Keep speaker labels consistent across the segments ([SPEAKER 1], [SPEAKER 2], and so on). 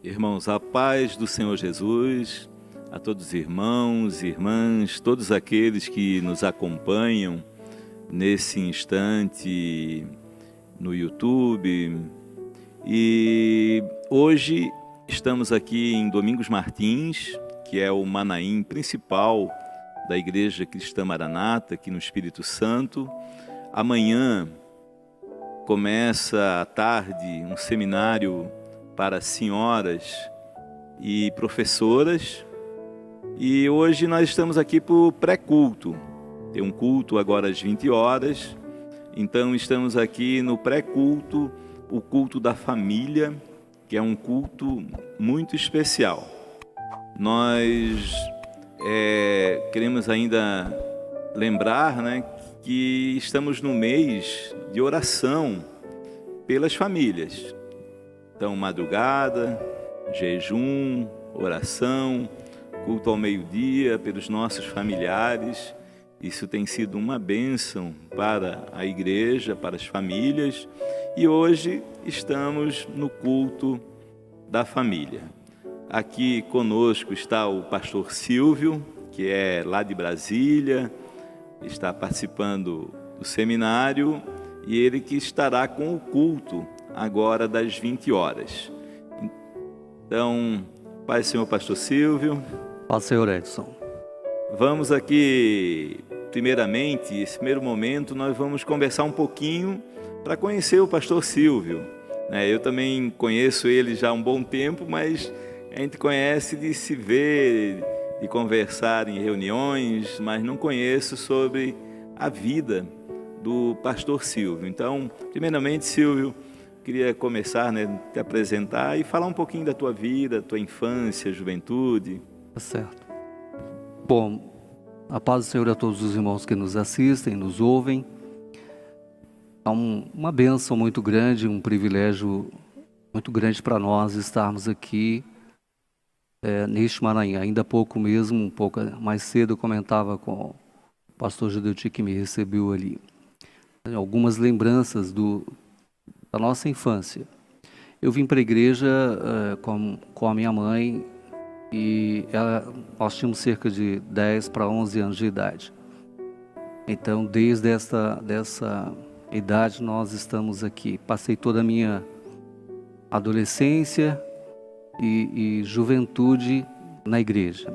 [SPEAKER 1] Irmãos, a paz do Senhor Jesus, a todos os irmãos e irmãs, todos aqueles que nos acompanham nesse instante no YouTube. E hoje estamos aqui em Domingos Martins, que é o Manaim principal da Igreja Cristã Maranata, aqui no Espírito Santo. Amanhã começa à tarde um seminário para senhoras e professoras. E hoje nós estamos aqui para o pré-culto. Tem um culto agora às 20 horas. Então estamos aqui no pré-culto, o culto da família, que é um culto muito especial. Nós queremos ainda lembrar, que estamos no mês de oração pelas famílias. Então, madrugada, jejum, oração, culto ao meio-dia pelos nossos familiares. Isso tem sido uma bênção para a igreja, para as famílias. E hoje estamos no culto da família. Aqui conosco está o pastor Silvio, que é lá de Brasília, está participando do seminário, e ele que estará com o culto agora das 20 horas. Então, Pai, Senhor Pastor Silvio.
[SPEAKER 2] Paz, Senhor Edson.
[SPEAKER 1] Vamos aqui, primeiramente, esse primeiro momento, nós vamos conversar um pouquinho para conhecer o pastor Silvio. Eu também conheço ele já há um bom tempo, mas a gente conhece de se ver, de conversar em reuniões, mas não conheço sobre a vida do pastor Silvio. Então, primeiramente, Silvio, queria começar, te apresentar e falar um pouquinho da tua vida, tua infância, juventude.
[SPEAKER 2] Tá certo. Bom, a paz do Senhor a todos os irmãos que nos assistem, nos ouvem. É uma bênção muito grande, um privilégio muito grande para nós estarmos aqui neste Maranhão. Ainda há pouco mesmo, um pouco mais cedo, eu comentava com o pastor Judeuti que me recebeu ali. Algumas lembranças da nossa infância. Eu vim para a igreja com a minha mãe e nós tínhamos cerca de 10 para 11 anos de idade. Então, desde dessa idade, nós estamos aqui. Passei toda a minha adolescência e juventude na igreja.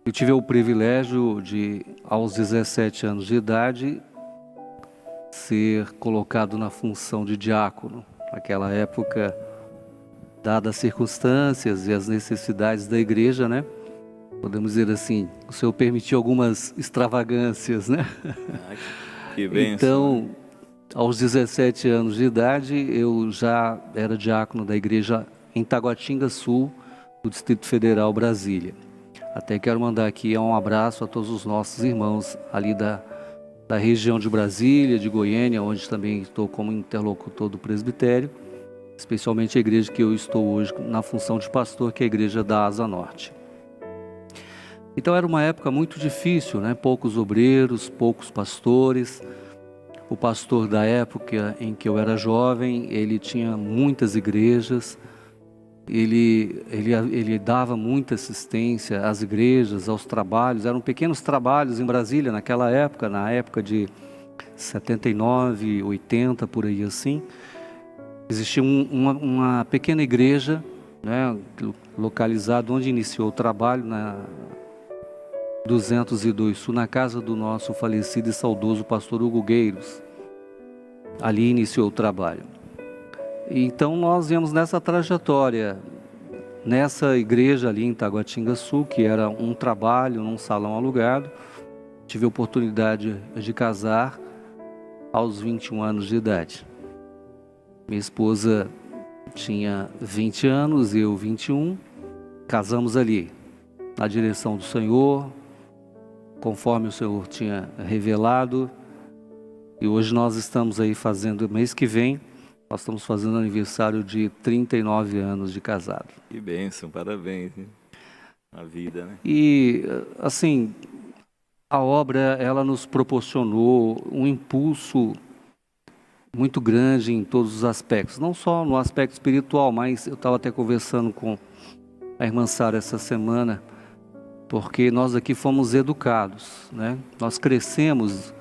[SPEAKER 2] Eu tive o privilégio de, aos 17 anos de idade, ser colocado na função de diácono. Naquela época, dadas as circunstâncias e as necessidades da igreja, podemos dizer assim, o Senhor permitiu algumas extravagâncias,
[SPEAKER 1] Que bênção.
[SPEAKER 2] Então, aos 17 anos de idade, eu já era diácono da igreja em Taguatinga Sul, do Distrito Federal, Brasília. Até quero mandar aqui um abraço a todos os nossos irmãos ali da região de Brasília, de Goiânia, onde também estou como interlocutor do presbitério, especialmente a igreja que eu estou hoje na função de pastor, que é a igreja da Asa Norte. Então era uma época muito difícil, poucos obreiros, poucos pastores. O pastor da época em que eu era jovem, ele tinha muitas igrejas, ele dava muita assistência às igrejas, aos trabalhos. Eram pequenos trabalhos em Brasília naquela época, na época de 79, 80, por aí assim. Existia uma pequena igreja, localizada onde iniciou o trabalho, na 202 Sul, na casa do nosso falecido e saudoso pastor Hugo Gueiros. Ali iniciou o trabalho. Então nós viemos nessa trajetória, nessa igreja ali em Taguatinga Sul, que era um trabalho num salão alugado. Tive a oportunidade de casar aos 21 anos de idade. Minha esposa tinha 20 anos, eu 21. Casamos ali, na direção do Senhor, conforme o Senhor tinha revelado. E hoje nós estamos aí fazendo, mês que vem, nós estamos fazendo aniversário de 39 anos de casado.
[SPEAKER 1] Que bênção, parabéns. A vida,
[SPEAKER 2] E, assim, a obra, ela nos proporcionou um impulso muito grande em todos os aspectos, não só no aspecto espiritual, mas eu estava até conversando com a irmã Sara essa semana, porque nós aqui fomos educados, né? Nós crescemos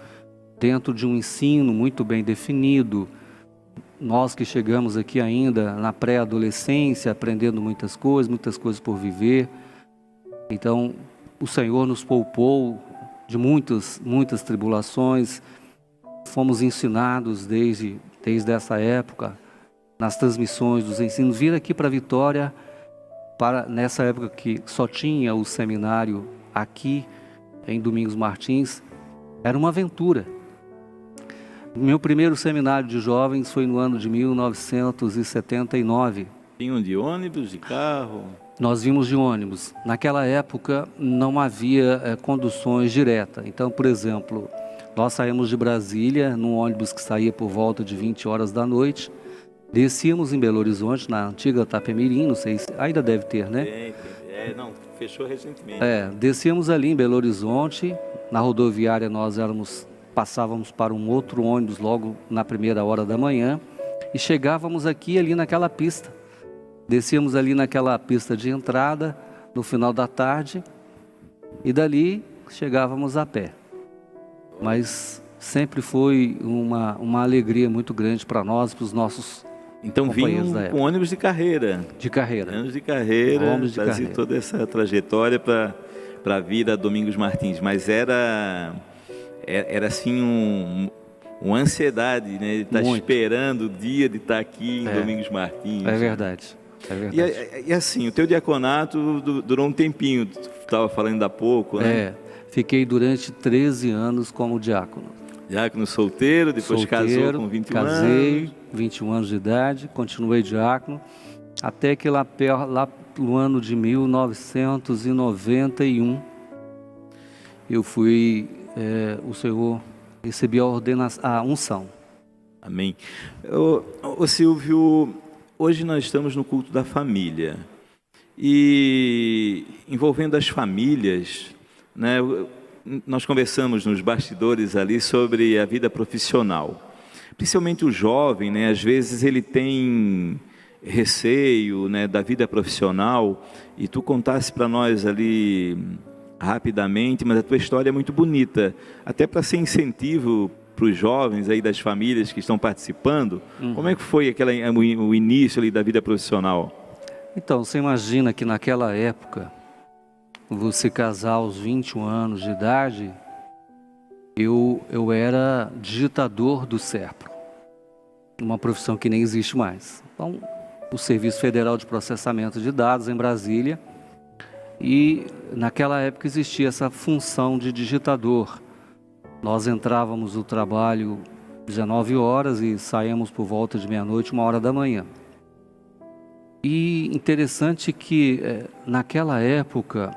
[SPEAKER 2] dentro de um ensino muito bem definido. Nós que chegamos aqui ainda na pré-adolescência, aprendendo muitas coisas por viver. Então, o Senhor nos poupou de muitas tribulações. Fomos ensinados desde essa época, nas transmissões dos ensinos, vir aqui para Vitória, nessa época que só tinha o seminário aqui em Domingos Martins, era uma aventura. Meu primeiro seminário de jovens foi no ano de 1979.
[SPEAKER 1] Vinham de ônibus, de carro?
[SPEAKER 2] Nós vimos de ônibus. Naquela época não havia conduções diretas. Então, por exemplo, nós saímos de Brasília num ônibus que saía por volta de 20 horas da noite. Descíamos em Belo Horizonte, na antiga Itapemirim, não sei se ainda deve ter, né?
[SPEAKER 1] Não, fechou recentemente.
[SPEAKER 2] Descíamos ali em Belo Horizonte, na rodoviária passávamos para um outro ônibus logo na primeira hora da manhã e chegávamos ali naquela pista. Descíamos ali naquela pista de entrada no final da tarde e dali chegávamos a pé. Mas sempre foi uma alegria muito grande para nós, para os nossos
[SPEAKER 1] então vinham com ônibus de carreira.
[SPEAKER 2] De carreira.
[SPEAKER 1] Ônibus de carreira, fazia toda essa trajetória para a vida Domingos Martins. Mas era assim uma ansiedade, né? De estar esperando o dia de estar aqui em Domingos Martins.
[SPEAKER 2] É verdade.
[SPEAKER 1] E assim, o teu diaconato durou um tempinho, tu estava falando há pouco, né?
[SPEAKER 2] Fiquei durante 13 anos como diácono.
[SPEAKER 1] Diácono solteiro, depois casou com 21 anos.
[SPEAKER 2] Casei, 21 anos de idade, continuei diácono, até que lá no ano de 1991, eu fui, o Senhor recebi a unção.
[SPEAKER 1] Amém. Ô Silvio, hoje nós estamos no culto da família, e envolvendo as famílias, né? Nós conversamos nos bastidores ali sobre a vida profissional. Principalmente o jovem, né? Às vezes ele tem receio, né, da vida profissional, e tu contasse para nós ali rapidamente, mas a tua história é muito bonita, até para ser incentivo para os jovens aí das famílias que estão participando. Como é que foi o início ali da vida profissional?
[SPEAKER 2] Então, você imagina que naquela época, você casar aos 21 anos de idade, eu era digitador do SERPRO, uma profissão que nem existe mais. Então, o Serviço Federal de Processamento de Dados em Brasília, e naquela época existia essa função de digitador. Nós entrávamos no trabalho 19 horas e saíamos por volta de meia-noite, 1 hora da manhã. E interessante que naquela época,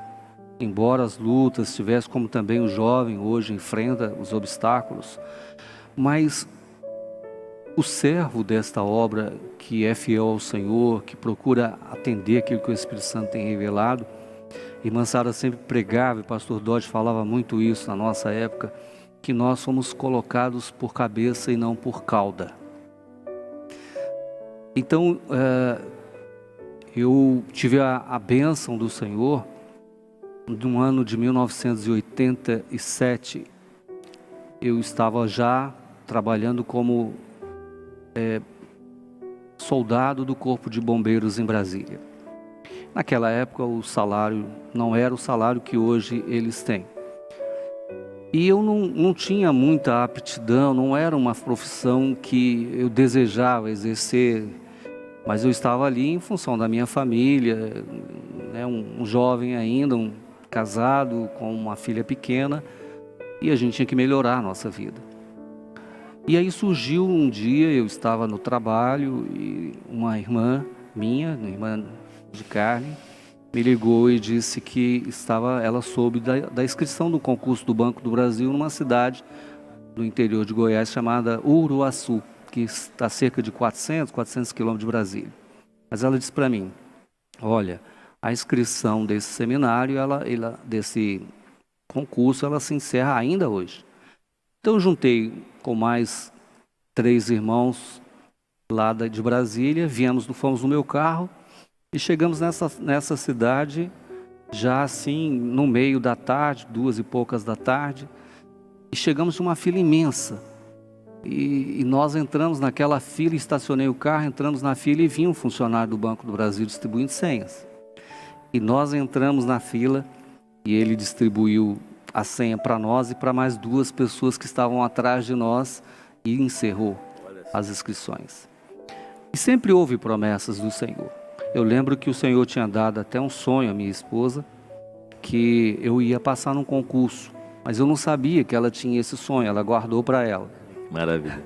[SPEAKER 2] embora as lutas tivessem, como também o jovem hoje enfrenta os obstáculos, mas o servo desta obra, que é fiel ao Senhor, que procura atender aquilo que o Espírito Santo tem revelado, irmã Sara sempre pregava, e o pastor Dodge falava muito isso na nossa época, que nós somos colocados por cabeça e não por cauda. Então, eu tive a bênção do Senhor. No ano de 1987, eu estava já trabalhando como soldado do Corpo de Bombeiros em Brasília. Naquela época, o salário não era o salário que hoje eles têm. E eu não tinha muita aptidão, não era uma profissão que eu desejava exercer, mas eu estava ali em função da minha família, né, um jovem ainda, casado com uma filha pequena, e a gente tinha que melhorar a nossa vida. E aí surgiu um dia, eu estava no trabalho e uma irmã minha, uma irmã de carne, me ligou e disse que ela soube da inscrição do concurso do Banco do Brasil numa cidade do interior de Goiás chamada Uruaçu, que está a cerca de 400 quilômetros de Brasília. Mas ela disse para mim, olha, a inscrição desse seminário, desse concurso, ela se encerra ainda hoje. Então eu juntei com mais 3 irmãos lá de Brasília, fomos no meu carro e chegamos nessa cidade já assim no meio da tarde, 2 e poucas da tarde, e chegamos numa fila imensa. E nós entramos naquela fila, estacionei o carro, entramos na fila e vinha um funcionário do Banco do Brasil distribuindo senhas. E nós entramos na fila e ele distribuiu a senha para nós e para mais 2 pessoas que estavam atrás de nós e encerrou as inscrições. E sempre houve promessas do Senhor. Eu lembro que o Senhor tinha dado até um sonho à minha esposa, que eu ia passar num concurso, mas eu não sabia que ela tinha esse sonho, ela guardou para ela.
[SPEAKER 1] Maravilha.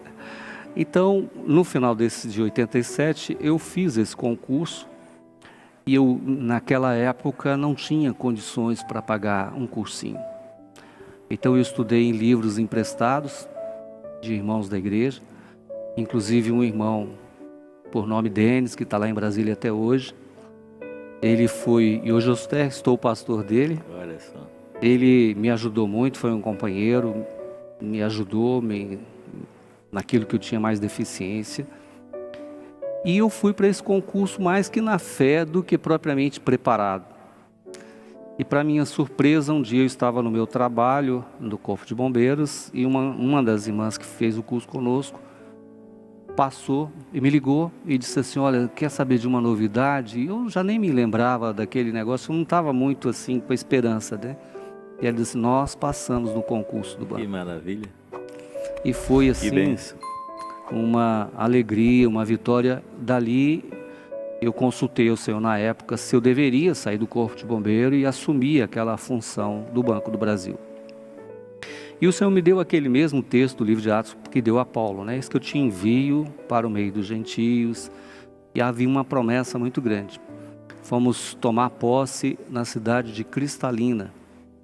[SPEAKER 2] Então, no final de 87, eu fiz esse concurso e eu, naquela época, não tinha condições para pagar um cursinho. Então, eu estudei em livros emprestados de irmãos da igreja, inclusive um irmão por nome Denis, que está lá em Brasília até hoje. Ele foi, e hoje eu estou pastor dele.
[SPEAKER 1] Olha só.
[SPEAKER 2] Ele me ajudou muito, foi um companheiro, me ajudou naquilo que eu tinha mais deficiência. E eu fui para esse concurso mais que na fé do que propriamente preparado. E para minha surpresa, um dia eu estava no meu trabalho, no Corpo de Bombeiros, e uma das irmãs que fez o curso conosco, passou e me ligou e disse assim: olha, quer saber de uma novidade? Eu já nem me lembrava daquele negócio, eu não estava muito assim com a esperança, né? E ela disse: nós passamos no concurso do banco.
[SPEAKER 1] Que maravilha.
[SPEAKER 2] E foi assim,
[SPEAKER 1] que bênção,
[SPEAKER 2] uma alegria, uma vitória. Dali eu consultei o Senhor na época se eu deveria sair do Corpo de Bombeiro e assumir aquela função do Banco do Brasil. E o Senhor me deu aquele mesmo texto do livro de Atos que deu a Paulo, né? Isso que eu te envio para o meio dos gentios. E havia uma promessa muito grande. Fomos tomar posse na cidade de Cristalina.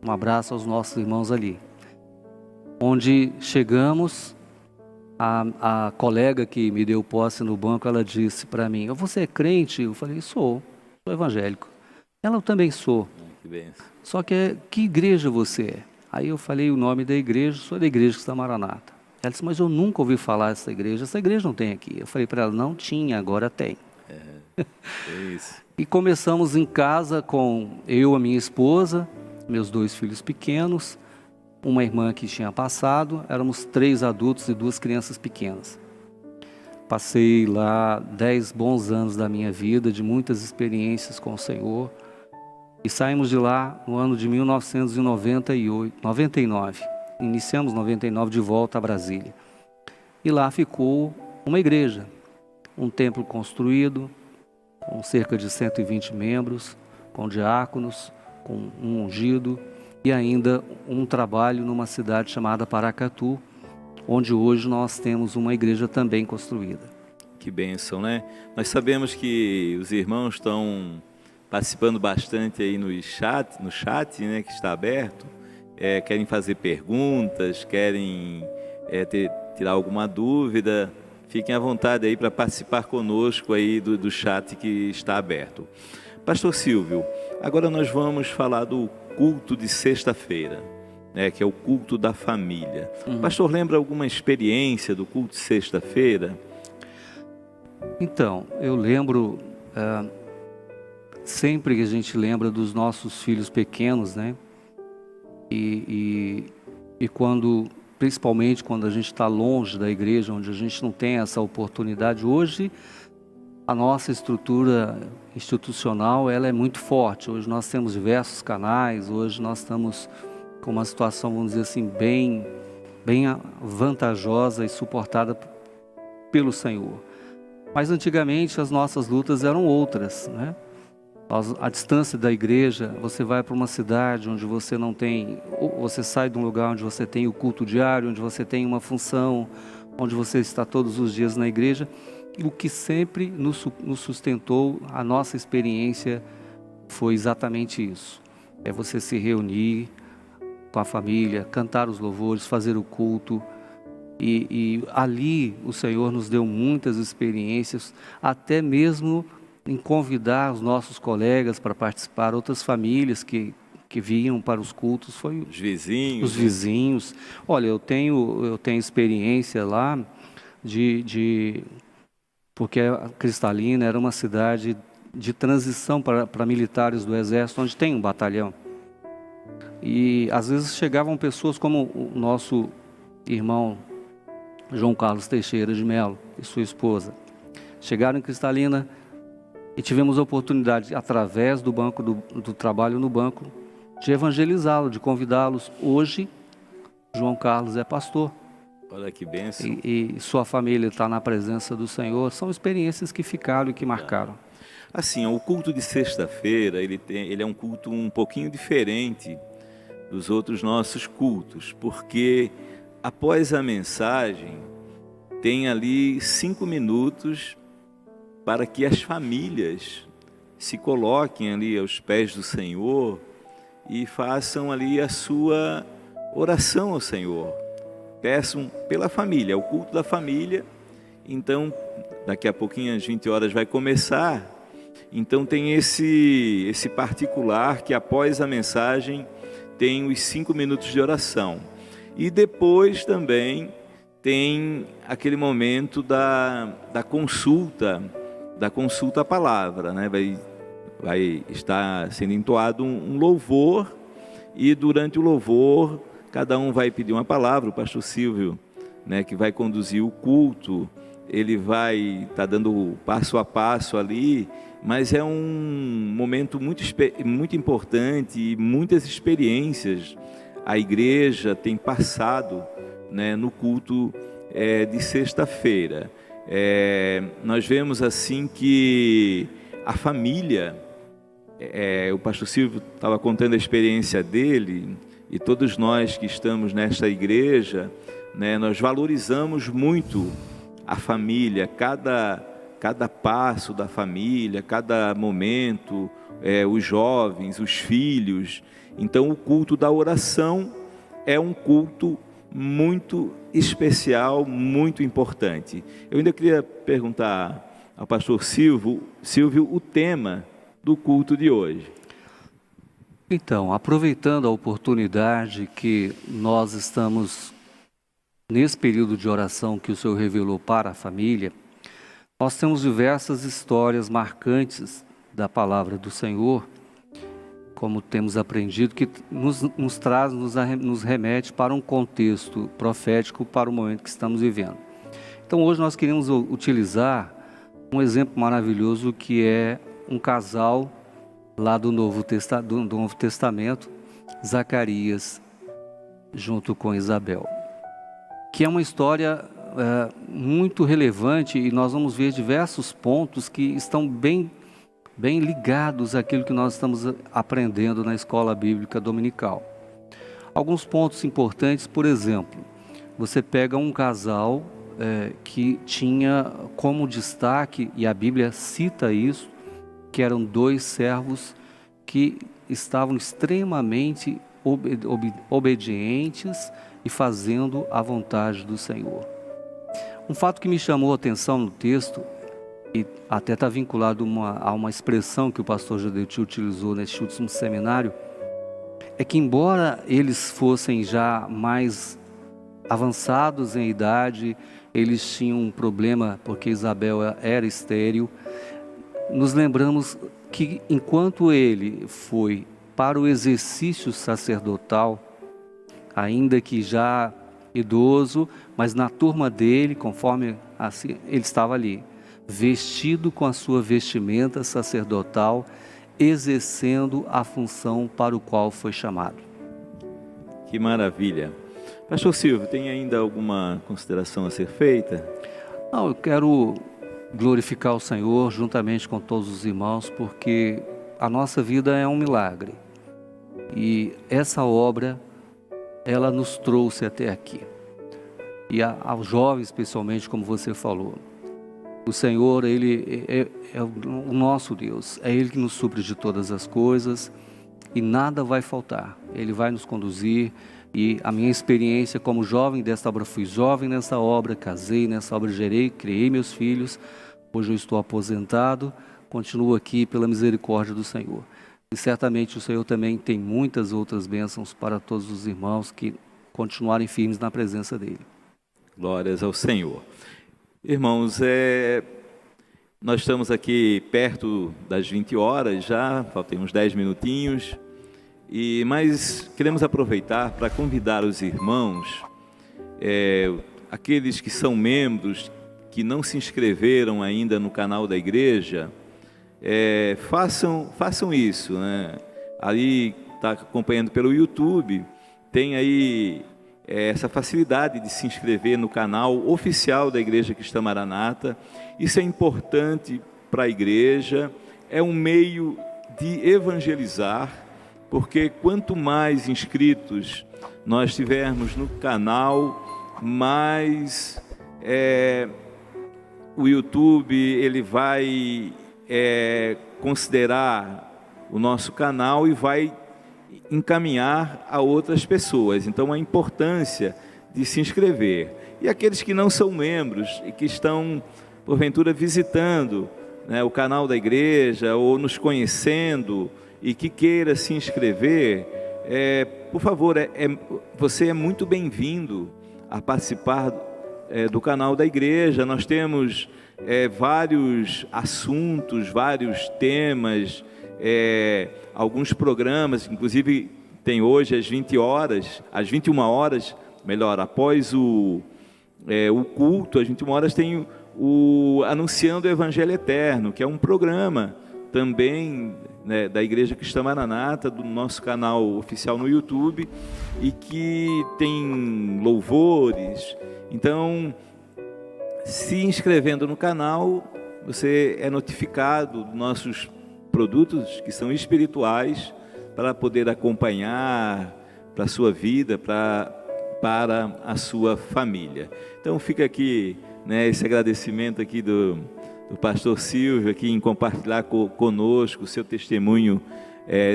[SPEAKER 2] Um abraço aos nossos irmãos ali. Onde chegamos, a colega que me deu posse no banco, ela disse para mim: você é crente? Eu falei: sou evangélico. Ela: eu também sou.
[SPEAKER 1] Que bênção.
[SPEAKER 2] Só que igreja você é? Aí eu falei o nome da igreja: sou da igreja Cristã Maranata. Ela disse: mas eu nunca ouvi falar dessa igreja, essa igreja não tem aqui. Eu falei para ela: não tinha, agora tem.
[SPEAKER 1] É isso.
[SPEAKER 2] E começamos em casa com eu, a minha esposa, meus 2 filhos pequenos, uma irmã que tinha passado, éramos 3 adultos e 2 crianças pequenas. Passei lá 10 bons anos da minha vida, de muitas experiências com o Senhor. E saímos de lá no ano de 1999. Iniciamos 99 de volta a Brasília. E lá ficou uma igreja, um templo construído, com cerca de 120 membros, com diáconos, com um ungido e ainda um trabalho numa cidade chamada Paracatu, onde hoje nós temos uma igreja também construída.
[SPEAKER 1] Que bênção, né? Nós sabemos que os irmãos estão participando bastante aí no chat, né, que está aberto, querem fazer perguntas, querem tirar alguma dúvida. Fiquem à vontade aí para participar conosco aí do chat que está aberto. Pastor Silvio, agora nós vamos falar do culto de sexta-feira, né, que é o culto da família. Pastor, lembra alguma experiência do culto de sexta-feira?
[SPEAKER 2] Então, eu lembro... sempre que a gente lembra dos nossos filhos pequenos, né? E quando, principalmente quando a gente está longe da igreja, onde a gente não tem essa oportunidade. Hoje, a nossa estrutura institucional, ela é muito forte. Hoje nós temos diversos canais, hoje nós estamos com uma situação, vamos dizer assim, bem vantajosa e suportada pelo Senhor. Mas antigamente as nossas lutas eram outras, né? A distância da igreja, você vai para uma cidade onde você não tem, você sai de um lugar onde você tem o culto diário, onde você tem uma função, onde você está todos os dias na igreja. E o que sempre nos sustentou, a nossa experiência, foi exatamente isso. É você se reunir com a família, cantar os louvores, fazer o culto. E ali o Senhor nos deu muitas experiências, até mesmo em convidar os nossos colegas para participar, outras famílias que vinham para os cultos, foi
[SPEAKER 1] os vizinhos.
[SPEAKER 2] Os vizinhos. Olha, eu tenho experiência lá porque a Cristalina era uma cidade de transição para militares do Exército, onde tem um batalhão. E às vezes chegavam pessoas como o nosso irmão João Carlos Teixeira de Melo e sua esposa. Chegaram em Cristalina e tivemos a oportunidade, através do banco do trabalho no banco, de evangelizá-lo, de convidá-los. Hoje, João Carlos é pastor.
[SPEAKER 1] Olha que bênção.
[SPEAKER 2] E sua família está na presença do Senhor. São experiências que ficaram e que marcaram.
[SPEAKER 1] Assim, o culto de sexta-feira, ele é um culto um pouquinho diferente dos outros nossos cultos, porque após a mensagem, tem ali 5 minutos para que as famílias se coloquem ali aos pés do Senhor e façam ali a sua oração ao Senhor. Peçam pela família, o culto da família. Então, daqui a pouquinho, às 20 horas, vai começar. Então, tem esse particular que, após a mensagem, tem os 5 minutos de oração. E depois também tem aquele momento da consulta à palavra, né? Vai estar sendo entoado um louvor, e durante o louvor cada um vai pedir uma palavra. O pastor Silvio, né, que vai conduzir o culto, ele vai estar dando passo a passo ali, mas é um momento muito importante e muitas experiências a igreja tem passado, né, no culto de sexta-feira. Nós vemos assim que a família, o pastor Silvio estava contando a experiência dele, e todos nós que estamos nesta igreja, né, nós valorizamos muito a família, cada passo da família, cada momento, os jovens, os filhos. Então, o culto da oração é um culto muito especial, muito importante. Eu ainda queria perguntar ao pastor Silvio, o tema do culto de hoje.
[SPEAKER 2] Então, aproveitando a oportunidade que nós estamos nesse período de oração que o Senhor revelou para a família, nós temos diversas histórias marcantes da palavra do Senhor, como temos aprendido, que nos remete para um contexto profético para o momento que estamos vivendo. Então, hoje nós queremos utilizar um exemplo maravilhoso, que é um casal lá do Novo Testamento, Zacarias junto com Isabel, que é uma história muito relevante, e nós vamos ver diversos pontos que estão bem ligados àquilo que nós estamos aprendendo na escola bíblica dominical. Alguns pontos importantes, por exemplo, você pega um casal que tinha como destaque, e a Bíblia cita isso, que eram 2 servos que estavam extremamente obedientes e fazendo a vontade do Senhor. Um fato que me chamou a atenção no texto, e até está vinculado a uma expressão que o pastor Jadeuti utilizou neste último seminário, é que, embora eles fossem já mais avançados em idade, eles tinham um problema porque Isabel era estéril. Nos lembramos que, enquanto ele foi para o exercício sacerdotal, ainda que já idoso, mas na turma dele, conforme assim, ele estava ali, vestido com a sua vestimenta sacerdotal, exercendo a função para o qual foi chamado.
[SPEAKER 1] Que maravilha. Pastor Silvio, tem ainda alguma consideração a ser feita?
[SPEAKER 2] Não, eu quero glorificar o Senhor juntamente com todos os irmãos, porque a nossa vida é um milagre. E essa obra, ela nos trouxe até aqui. E aos jovens, especialmente, como você falou, o Senhor, Ele é o nosso Deus, é Ele que nos supre de todas as coisas, e nada vai faltar. Ele vai nos conduzir. E a minha experiência como jovem desta obra, fui jovem nessa obra, casei nessa obra, gerei, criei meus filhos. Hoje eu estou aposentado, continuo aqui pela misericórdia do Senhor. E certamente o Senhor também tem muitas outras bênçãos para todos os irmãos que continuarem firmes na presença dEle.
[SPEAKER 1] Glórias ao Senhor. Irmãos, nós estamos aqui perto das 20 horas já, faltam uns 10 minutinhos, mas queremos aproveitar para convidar os irmãos, aqueles que são membros, que não se inscreveram ainda no canal da igreja, façam isso, né? Ali está acompanhando pelo YouTube, tem aí essa facilidade de se inscrever no canal oficial da Igreja Cristã Maranata. Isso é importante para a igreja, é um meio de evangelizar, porque quanto mais inscritos nós tivermos no canal, mais o YouTube ele vai considerar o nosso canal e vai encaminhar a outras pessoas. Então, a importância de se inscrever. E aqueles que não são membros e que estão, porventura, visitando, né, o canal da igreja ou nos conhecendo e que queira se inscrever, por favor, você é muito bem-vindo a participar do canal da igreja. Nós temos vários assuntos, vários temas, alguns programas, inclusive tem hoje às 20 horas, às 21 horas, melhor, após o culto, às 21 horas tem o Anunciando o Evangelho Eterno, que é um programa também, né, da Igreja Cristã Maranata, do nosso canal oficial no YouTube, e que tem louvores. Então, se inscrevendo no canal, você é notificado dos nossos produtos que são espirituais, para poder acompanhar para a sua vida, para a sua família. Então fica aqui, né, esse agradecimento aqui do pastor Silvio, aqui em compartilhar conosco o seu testemunho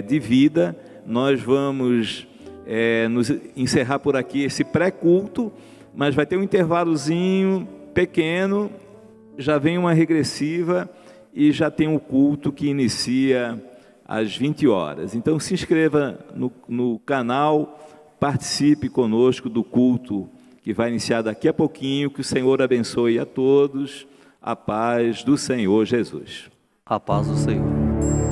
[SPEAKER 1] de vida. Nós vamos nos encerrar por aqui esse pré-culto, mas vai ter um intervalozinho pequeno, já vem uma regressiva, e já tem um culto que inicia às 20 horas. Então se inscreva no canal, participe conosco do culto que vai iniciar daqui a pouquinho. Que o Senhor abençoe a todos. A paz do Senhor Jesus.
[SPEAKER 2] A paz do Senhor.